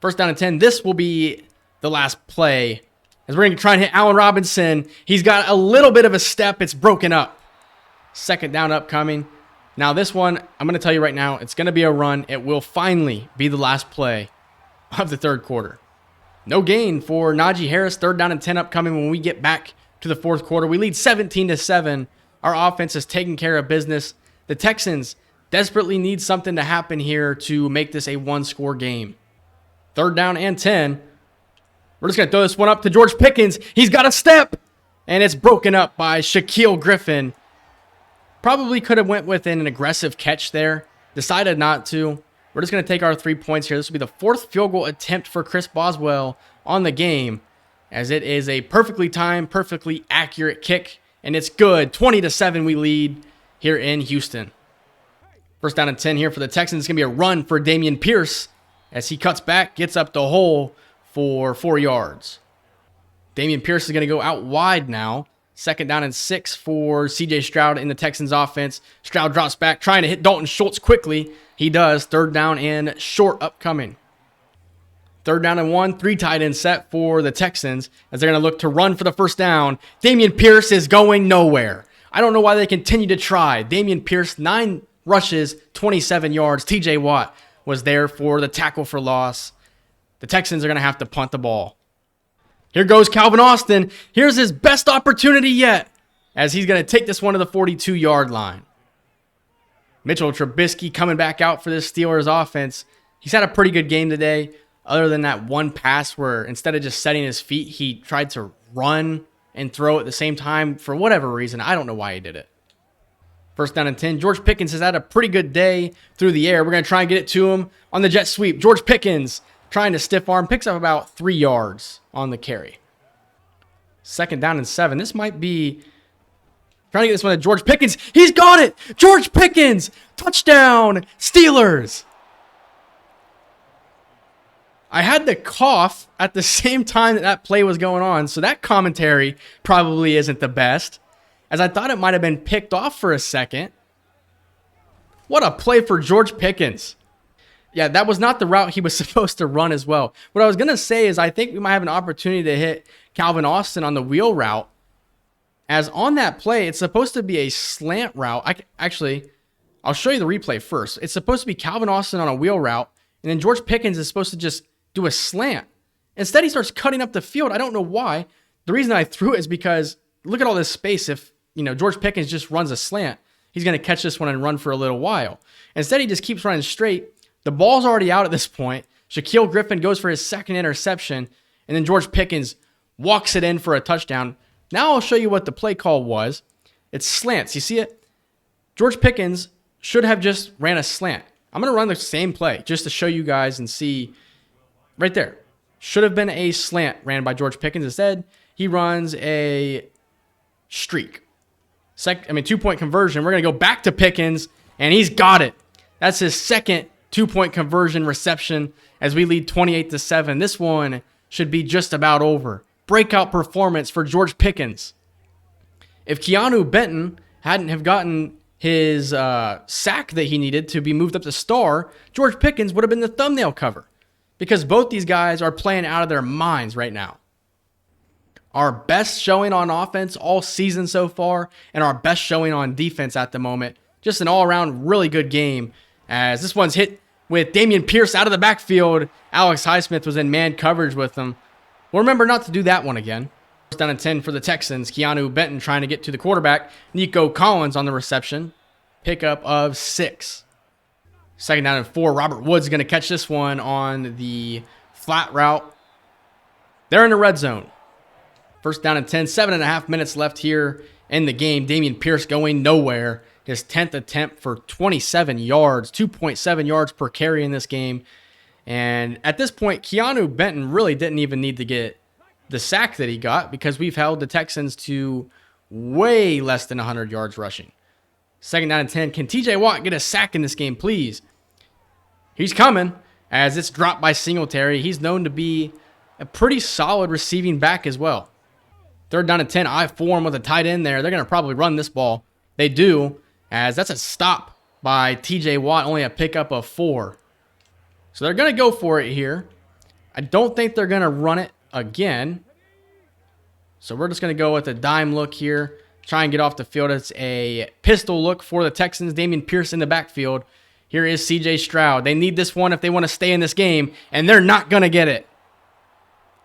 First down and 10. This will be the last play, as we're going to try and hit Allen Robinson. He's got a little bit of a step. It's broken up. Second down upcoming. Now this one, I'm going to tell you right now, it's going to be a run. It will finally be the last play of the third quarter. No gain for Najee Harris. 3rd down and 10 upcoming when we get back to the 4th quarter. We lead 17-7. Our offense is taking care of business. The Texans desperately need something to happen here to make this a 1-score game. 3rd down and 10. We're just going to throw this one up to George Pickens. He's got a step. And it's broken up by Shaquille Griffin. Probably could have went with an aggressive catch there. Decided not to. We're just going to take our 3 points here. This will be the 4th field goal attempt for Chris Boswell on the game, as it is a perfectly timed, perfectly accurate kick, and it's good. 20-7 we lead here in Houston. 1st down and 10 here for the Texans. It's going to be a run for Dameon Pierce as he cuts back, gets up the hole for 4 yards. Dameon Pierce is going to go out wide now. 2nd down and 6 for C.J. Stroud in the Texans offense. Stroud drops back, trying to hit Dalton Schultz quickly. He does. 3rd down and short upcoming. 3rd down and 1, 3 tight end set for the Texans as they're going to look to run for the 1st down. Dameon Pierce is going nowhere. I don't know why they continue to try. Dameon Pierce, 9 rushes, 27 yards. T.J. Watt was there for the tackle for loss. The Texans are going to have to punt the ball. Here goes Calvin Austin. Here's his best opportunity yet, as he's going to take this one to the 42-yard line. Mitchell Trubisky coming back out for this Steelers offense. He's had a pretty good game today, other than that one pass where instead of just setting his feet, he tried to run and throw at the same time for whatever reason. I don't know why he did it. 1st down and 10. George Pickens has had a pretty good day through the air. We're going to try and get it to him on the jet sweep. George Pickens trying to stiff arm, picks up about 3 yards on the carry. 2nd down and 7. This might be trying to get this one to George Pickens. He's got it. George Pickens, touchdown, Steelers. I had to cough at the same time that play was going on, so that commentary probably isn't the best, as I thought it might have been picked off for a second. What a play for George Pickens. Yeah, that was not the route he was supposed to run as well. What I was going to say is I think we might have an opportunity to hit Calvin Austin on the wheel route, as on that play, it's supposed to be a slant route. I'll show you the replay first. It's supposed to be Calvin Austin on a wheel route, and then George Pickens is supposed to just do a slant. Instead, he starts cutting up the field. I don't know why. The reason I threw it is because look at all this space. If George Pickens just runs a slant, he's going to catch this one and run for a little while. Instead, he just keeps running straight. The ball's already out at this point. Shaquille Griffin goes for his 2nd interception, and then George Pickens walks it in for a touchdown. Now I'll show you what the play call was. It's slants. You see it? George Pickens should have just ran a slant. I'm going to run the same play just to show you guys and see right there. Should have been a slant ran by George Pickens. Instead, he runs a streak. 2-point conversion. We're going to go back to Pickens, and he's got it. That's his 2nd 2-point conversion reception as we lead 28-7. This one should be just about over. Breakout performance for George Pickens. If Keanu Benton hadn't have gotten his sack that he needed to be moved up to star, George Pickens would have been the thumbnail cover, because both these guys are playing out of their minds right now. Our best showing on offense all season so far, and our best showing on defense at the moment. Just an all-around really good game, as this one's hit with Dameon Pierce out of the backfield. Alex Highsmith was in man coverage with him. We'll remember not to do that one again. 1st down and 10 for the Texans. Keanu Benton trying to get to the quarterback. Nico Collins on the reception. Pickup of 6. 2nd down and 4. Robert Woods is going to catch this one on the flat route. They're in the red zone. 1st down and 10. 7.5 minutes left here in the game. Dameon Pierce going nowhere. His 10th attempt for 27 yards. 2.7 yards per carry in this game. And at this point, Keanu Benton really didn't even need to get the sack that he got, because we've held the Texans to way less than 100 yards rushing. 2nd down and 10. Can T.J. Watt get a sack in this game, please? He's coming, as it's dropped by Singletary. He's known to be a pretty solid receiving back as well. 3rd down and 10. I form with a tight end there. They're going to probably run this ball. They do, as that's a stop by T.J. Watt, only a pickup of 4. So they're going to go for it here. I don't think they're going to run it again. So we're just going to go with a dime look here. Try and get off the field. It's a pistol look for the Texans. Dameon Pierce in the backfield. Here is C.J. Stroud. They need this one if they want to stay in this game, and they're not going to get it.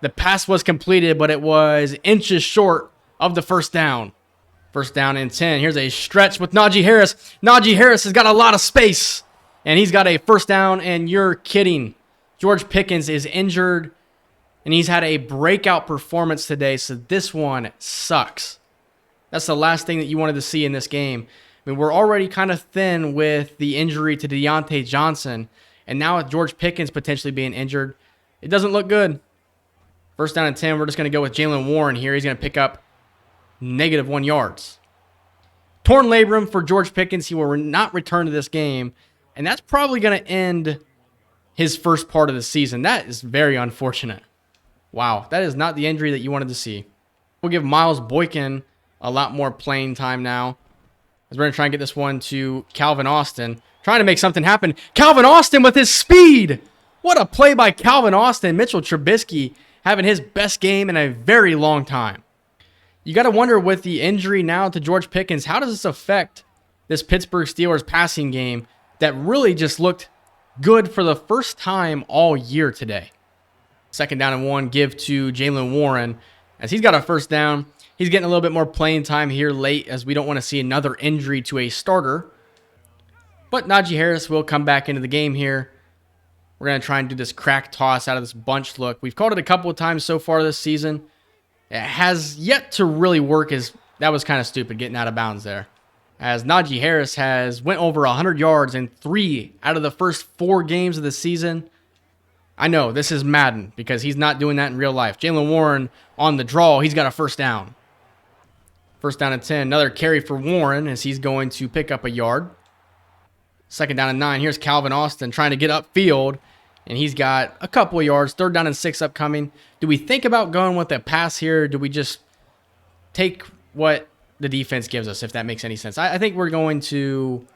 The pass was completed, but it was inches short of the first down. First down and 10. Here's a stretch with Najee Harris. Najee Harris has got a lot of space, and he's got a first down, and you're kidding. George Pickens is injured, and he's had a breakout performance today, so this one sucks. That's the last thing that you wanted to see in this game. I mean, we're already kind of thin with the injury to Deontay Johnson, and now with George Pickens potentially being injured, it doesn't look good. First down and 10, we're just going to go with Jaylen Warren here. He's going to pick up -1 yards. Torn labrum for George Pickens. He will not return to this game, and that's probably going to end his first part of the season. That is very unfortunate. Wow, that is not the injury that you wanted to see. We'll give Miles Boykin a lot more playing time now, as we're going to try and get this one to Calvin Austin. Trying to make something happen. Calvin Austin with his speed. What a play by Calvin Austin. Mitchell Trubisky having his best game in a very long time. You got to wonder with the injury now to George Pickens, how does this affect this Pittsburgh Steelers passing game that really just looked good for the first time all year today? Second down and 1, give to Jaylen Warren. As he's got a first down, he's getting a little bit more playing time here late, as we don't want to see another injury to a starter. But Najee Harris will come back into the game here. We're going to try and do this crack toss out of this bunch look. We've called it a couple of times so far this season. It has yet to really work, as that was kind of stupid getting out of bounds there. As Najee Harris has went over 100 yards in 3 out of the first 4 games of the season. I know this is Madden because he's not doing that in real life. Jaylen Warren on the draw. He's got a first down. First down and 10. Another carry for Warren as he's going to pick up a yard. Second down and 9. Here's Calvin Austin trying to get upfield, and he's got a couple of yards. Third down and 6 upcoming. Do we think about going with a pass here? Do we just take what the defense gives us, if that makes any sense? I think we're going to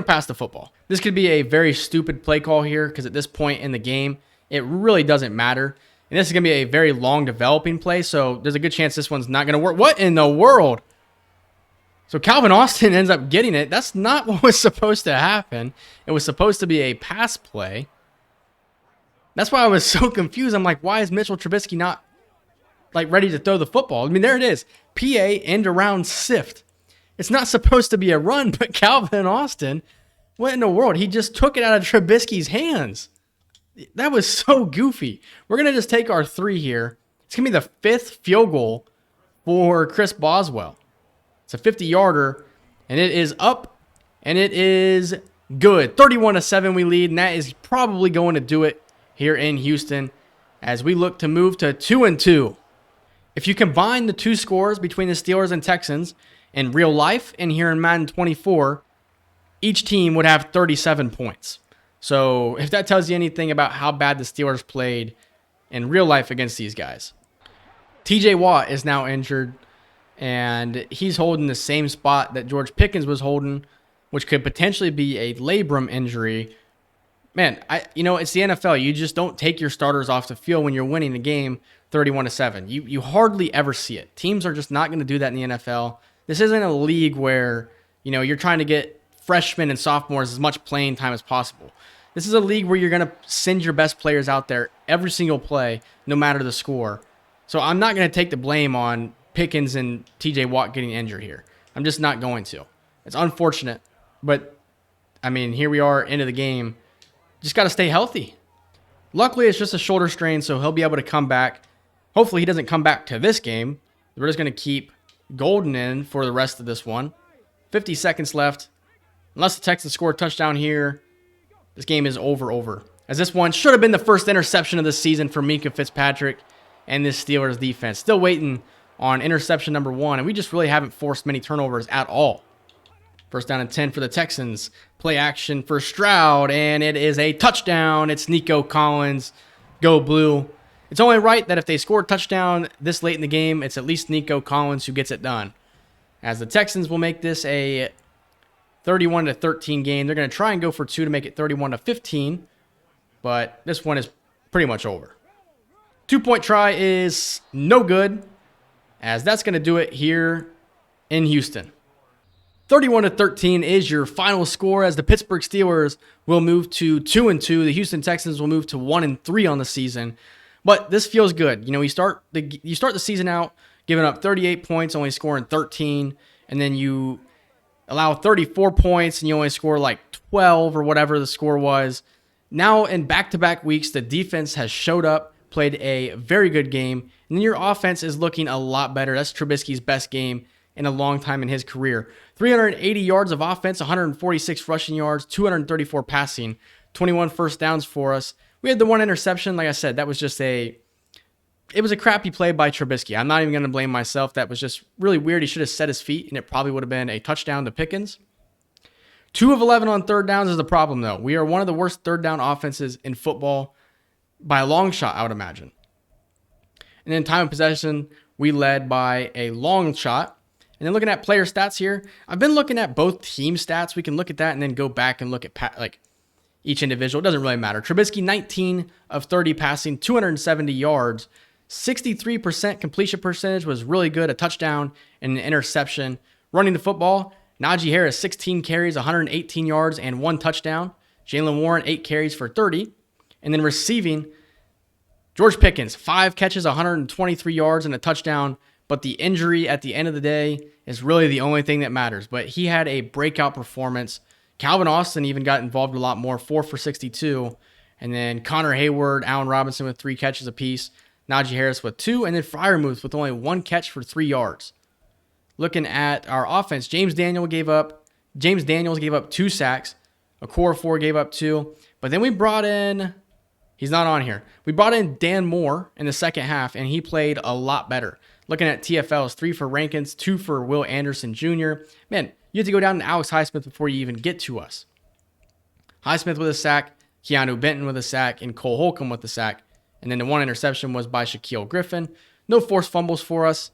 pass the football. This could be a very stupid play call here because at this point in the game, it really doesn't matter. And this is going to be a very long developing play, so there's a good chance this one's not going to work. What in the world? So Calvin Austin ends up getting it. That's not what was supposed to happen. It was supposed to be a pass play. That's why I was so confused. I'm like, why is Mitchell Trubisky not ready to throw the football? I mean, there it is. PA end around sift. It's not supposed to be a run, but Calvin Austin, what in the world? He just took it out of Trubisky's hands. That was so goofy. We're going to just take our 3 here. It's going to be the 5th field goal for Chris Boswell. It's a 50-yarder, and it is up, and it is good. 31-7 we lead, and that is probably going to do it here in Houston as we look to move to 2-2. If you combine the 2 scores between the Steelers and Texans in real life and here in Madden 24, each team would have 37 points. So if that tells you anything about how bad the Steelers played in real life against these guys. TJ Watt is now injured, and he's holding the same spot that George Pickens was holding, which could potentially be a labrum injury. Man, it's the NFL. You just don't take your starters off the field when you're winning the game 31-7. You hardly ever see it. Teams are just not going to do that in the NFL. This isn't a league where, you're trying to get freshmen and sophomores as much playing time as possible. This is a league where you're going to send your best players out there every single play, no matter the score. So I'm not going to take the blame on Pickens and TJ Watt getting injured here. I'm just not going to. It's unfortunate, but, here we are, end of the game. Just got to stay healthy. Luckily, it's just a shoulder strain, so he'll be able to come back. Hopefully, he doesn't come back to this game. We're just going to keep Golden in for the rest of this one. 50 seconds left. Unless the Texans score a touchdown here, this game is over. As this one should have been the first interception of the season for Minkah Fitzpatrick and this Steelers defense. Still waiting on interception number 1, and we just really haven't forced many turnovers at all. First down and 10 for the Texans. Play action for Stroud, and it is a touchdown. It's Nico Collins. Go Blue. It's only right that if they score a touchdown this late in the game, it's at least Nico Collins who gets it done. As the Texans will make this a 31-13 game. They're going to try and go for 2 to make it 31-15, but this one is pretty much over. 2-point try is no good, as that's going to do it here in Houston. 31-13 is your final score as the Pittsburgh Steelers will move to 2-2. The Houston Texans will move to 1-3 on the season. But this feels good. You know, you start the season out giving up 38 points, only scoring 13, and then you allow 34 points and you only score like 12 or whatever the score was. Now in back-to-back weeks, the defense has showed up, played a very good game, and then your offense is looking a lot better. That's Trubisky's best game in a long time in his career. 380 yards of offense, 146 rushing yards, 234 passing, 21 first downs for us. We had the one interception. Like I said, that was just it was a crappy play by Trubisky. I'm not even going to blame myself. That was just really weird. He should have set his feet, and it probably would have been a touchdown to Pickens. 2 of 11 on third downs is the problem, though. We are one of the worst third down offenses in football by a long shot, I would imagine. And then time of possession, we led by a long shot. And then looking at player stats here, I've been looking at both team stats. We can look at that and then go back and look at each individual. It doesn't really matter. Trubisky, 19 of 30 passing, 270 yards. 63% completion percentage was really good. A touchdown and an interception. Running the football, Najee Harris, 16 carries, 118 yards, and 1 touchdown. Jaylen Warren, 8 carries for 30. And then receiving, George Pickens, 5 catches, 123 yards, and a touchdown. But the injury at the end of the day is really the only thing that matters. But he had a breakout performance. Calvin Austin even got involved a lot more, 4 for 62. And then Connor Hayward, Allen Robinson with 3 catches apiece. Najee Harris with 2, and then Freiermuth with only 1 catch for 3 yards. Looking at our offense, James Daniels gave up 2 sacks. Okorafor gave up 2. But then we brought in, he's not on here. We brought in Dan Moore in the second half, and he played a lot better. Looking at TFLs, 3 for Rankins, 2 for Will Anderson Jr. Man, you have to go down to Alex Highsmith before you even get to us. Highsmith with a sack, Keanu Benton with a sack, and Cole Holcomb with a sack. And then the 1 interception was by Shaquille Griffin. No forced fumbles for us.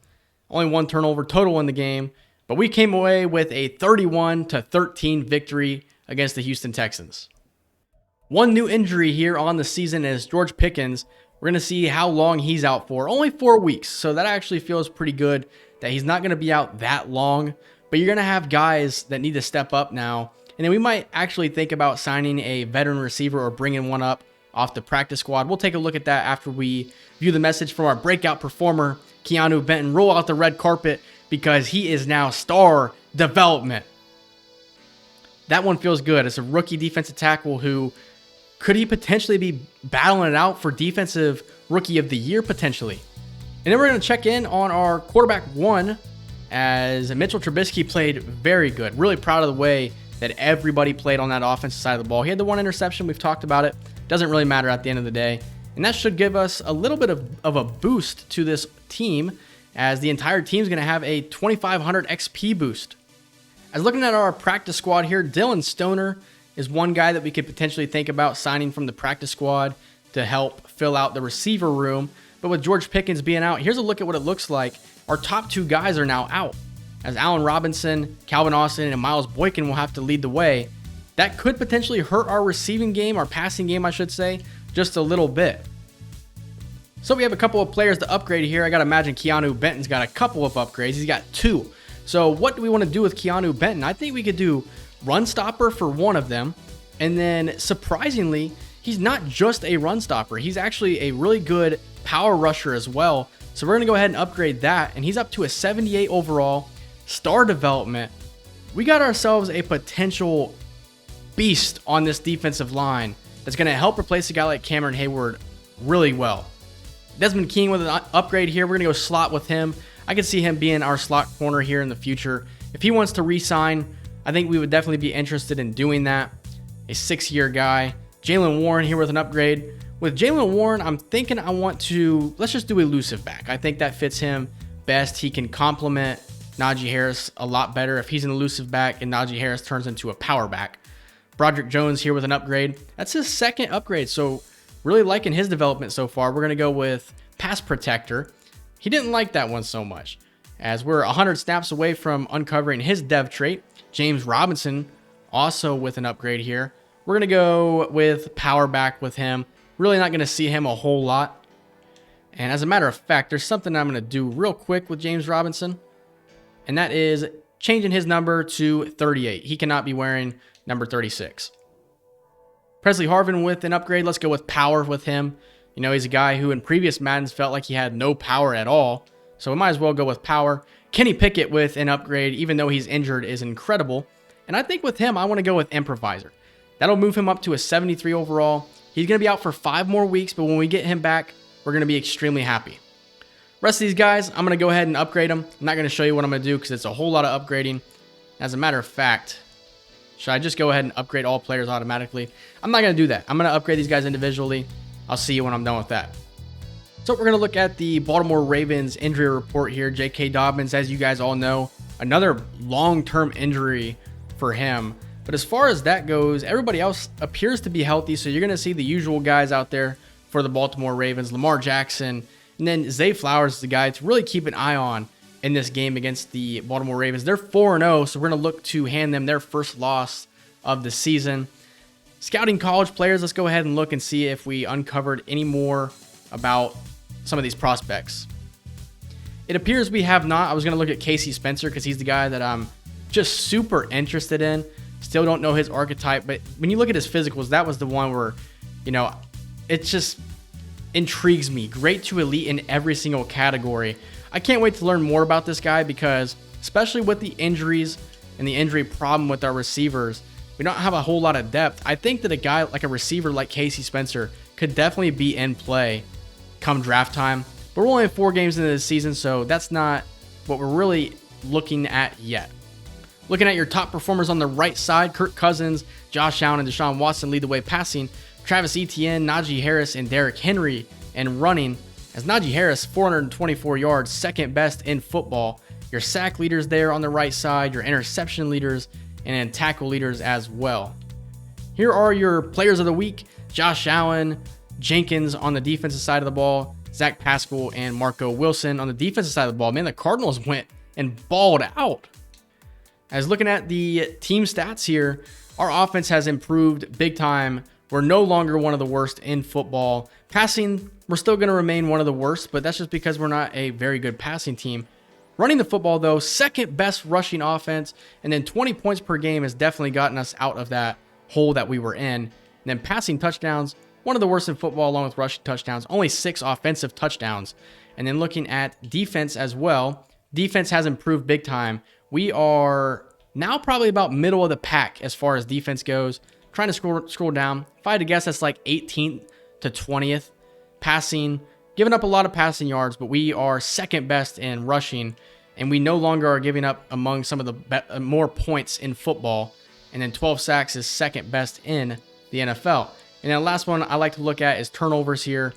Only 1 turnover total in the game. But we came away with a 31-13 victory against the Houston Texans. One new injury here on the season is George Pickens. We're going to see how long he's out for. Only 4 weeks. So that actually feels pretty good that he's not going to be out that long. But you're going to have guys that need to step up now. And then we might actually think about signing a veteran receiver or bringing one up off the practice squad. We'll take a look at that after we view the message from our breakout performer, Keanu Benton. Roll out the red carpet because he is now star development. That one feels good. It's a rookie defensive tackle who could he potentially be battling it out for defensive rookie of the year potentially. And then we're going to check in on our quarterback 1 as Mitchell Trubisky played very good. Really proud of the way that everybody played on that offensive side of the ball. He had the 1 interception. We've talked about it. Doesn't really matter at the end of the day. And that should give us a little bit of a boost to this team as the entire team is going to have a 2,500 XP boost. As looking at our practice squad here, Dylan Stoner is one guy that we could potentially think about signing from the practice squad to help fill out the receiver room. But with George Pickens being out, here's a look at what it looks like. Our top 2 guys are now out, as Allen Robinson, Calvin Austin, and Miles Boykin will have to lead the way. That could potentially hurt our receiving game, our passing game, I should say, just a little bit. So we have a couple of players to upgrade here. I got to imagine Keanu Benton's got a couple of upgrades. He's got 2. So what do we want to do with Keanu Benton? I think we could do run stopper for one of them. And then surprisingly, he's not just a run stopper. He's actually a really good power rusher as well. So we're going to go ahead and upgrade that. And he's up to a 78 overall, star development. We got ourselves a potential beast on this defensive line that's going to help replace a guy like Cameron Hayward really well. Desmond King with an upgrade here. We're going to go slot with him. I could see him being our slot corner here in the future. If he wants to re-sign, I think we would definitely be interested in doing that. A 6-year guy. Jaylen Warren here with an upgrade. With Jaylen Warren, I'm thinking let's just do elusive back. I think that fits him best. He can complement Najee Harris a lot better if he's an elusive back and Najee Harris turns into a power back. Broderick Jones here with an upgrade. That's his 2nd upgrade, so really liking his development so far. We're going to go with pass protector. He didn't like that one so much, as we're 100 snaps away from uncovering his dev trait. James Robinson also with an upgrade here. We're going to go with power back with him. Really not going to see him a whole lot. And as a matter of fact, there's something I'm going to do real quick with James Robinson, and that is changing his number to 38. He cannot be wearing number 36. Presley Harvin with an upgrade. Let's go with power with him. You know, he's a guy who in previous Maddens felt like he had no power at all. So we might as well go with power. Kenny Pickett with an upgrade, even though he's injured, is incredible. And I think with him, I want to go with improviser. That'll move him up to a 73 overall. He's going to be out for 5 more weeks, but when we get him back, we're going to be extremely happy. Rest of these guys, I'm going to go ahead and upgrade them. I'm not going to show you what I'm going to do because it's a whole lot of upgrading. As a matter of fact, should I just go ahead and upgrade all players automatically? I'm not going to do that. I'm going to upgrade these guys individually. I'll see you when I'm done with that. So we're going to look at the Baltimore Ravens injury report here. J.K. Dobbins, as you guys all know, another long-term injury for him. But as far as that goes, everybody else appears to be healthy. So you're going to see the usual guys out there for the Baltimore Ravens. Lamar Jackson, and then Zay Flowers is the guy to really keep an eye on in this game against the Baltimore Ravens. They're 4-0, so we're going to look to hand them their first loss of the season. Scouting college players, let's go ahead and look and see if we uncovered any more about some of these prospects. It appears we have not. I was going to look at Casey Spencer because he's the guy that I'm just super interested in. Still don't know his archetype, but when you look at his physicals, that was the one where, you know, it just intrigues me. Great to elite in every single category. I can't wait to learn more about this guy because, especially with the injuries and the injury problem with our receivers, we don't have a whole lot of depth. I think that a guy like a receiver like Casey Spencer could definitely be in play come draft time. But we're only 4 games into the season, so that's not what we're really looking at yet. Looking at your top performers on the right side, Kirk Cousins, Josh Allen, and Deshaun Watson lead the way passing. Travis Etienne, Najee Harris, and Derrick Henry and running. As Najee Harris, 424 yards, second best in football. Your sack leaders there on the right side, your interception leaders, and then tackle leaders as well. Here are your players of the week. Josh Allen, Jenkins on the defensive side of the ball, Zach Pascal, and Marco Wilson on the defensive side of the ball. Man, the Cardinals went and balled out. As looking at the team stats here, our offense has improved big time. We're no longer one of the worst in football. Passing, we're still going to remain one of the worst, but that's just because we're not a very good passing team. Running the football, though, second best rushing offense, and then 20 points per game has definitely gotten us out of that hole that we were in. And then passing touchdowns, one of the worst in football along with rushing touchdowns, only 6 offensive touchdowns. And then looking at defense as well, defense has improved big time. We are now probably about middle of the pack as far as defense goes. Trying to scroll down. If I had to guess, that's like 18th to 20th. Passing, giving up a lot of passing yards, but we are second best in rushing, and we no longer are giving up among some of the more points in football. And then 12 sacks is second best in the NFL. And then the last one I like to look at is turnovers here.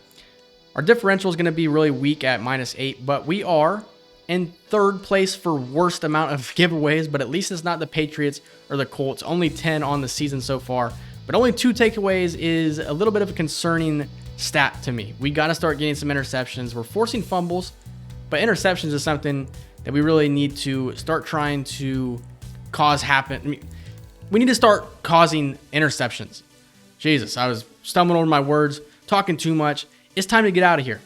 Our differential is going to be really weak at -8, but we are in 3rd place for worst amount of giveaways, but at least it's not the Patriots or the Colts. Only 10 on the season so far, but only 2 takeaways is a little bit of a concerning stat to me. We got to start getting some interceptions. We're forcing fumbles, but interceptions is something that we really need to start trying to cause happen. I mean, we need to start causing interceptions. Jesus, I was stumbling over my words, talking too much. It's time to get out of here.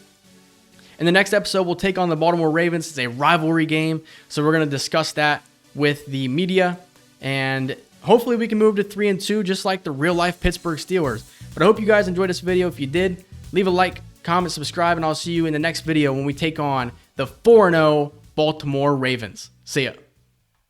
In the next episode, we'll take on the Baltimore Ravens. It's a rivalry game, so we're going to discuss that with the media, and hopefully we can move to 3-2 just like the real-life Pittsburgh Steelers. But I hope you guys enjoyed this video. If you did, leave a like, comment, subscribe, and I'll see you in the next video when we take on the 4-0 Baltimore Ravens. See ya.